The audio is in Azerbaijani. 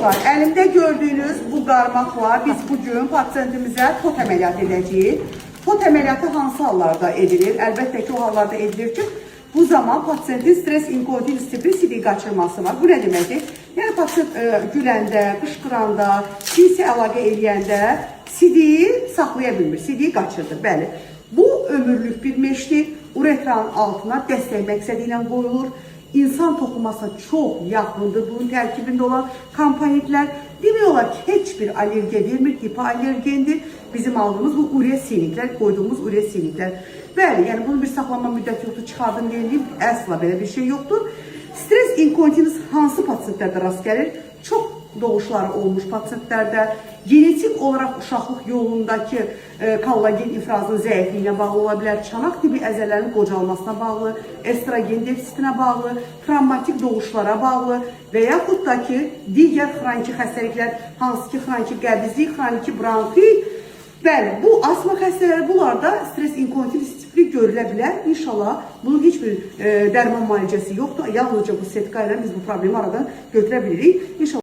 Elimdə gördüyünüz bu qarmaqla biz bugün pasientimizə pot əməliyyatı edəcəyik. Pot əməliyyatı hansı hallarda edilir? Əlbəttə ki, o hallarda edilir ki, bu zaman pasientin stres inkontinens tipi sidik qaçırması var. Bu nə deməkdir? Yəni, pasient güləndə, qışqıranda, cinsi əlaqə eləyəndə sidiyi saxlaya bilmir, sidiyi qaçırdır. Bəli, bu ömürlük bir meşdir. Uretranın altına dəstək məqsədi ilə qoyulur. İnsan toxumasına çox yaxındır bunun tərkibində olan komponentlər. Demək olar ki, heç bir allergiya vermir, hipoallergendir. Bizim aldığımız bu urea siniklər, qoyduğumuz urea siniklər. Bəli, yəni bunun bir saxlanma müddəti yoxdur, çıxardım deyilməyim, əsla belə bir şey yoxdur. Stres inkontinens hansı pasientlərdə rast gəlir? Çox doğuşları olmuş pasientlərdə, genetik olaraq uşaqlıq yolundakı kollagen ifrazının zəifliyinə bağlı ola bilər, çanaq tipi əzələrin qocalmasına bağlı, estrogen defisitinə bağlı, travmatik doğuşlara bağlı və yaxud da ki, digər xroniki xəstəliklər, hansı ki, xroniki qəbizlik, xroniki bronxit, bəli, bu asma xəstələri, bunlarda stres inkontinens tipi görülə bilər. İnşallah bunun heç bir dərman müalicəsi yoxdur. Yalnızca bu setka ilə biz bu problemi aradan götürə bilirik. İnşallah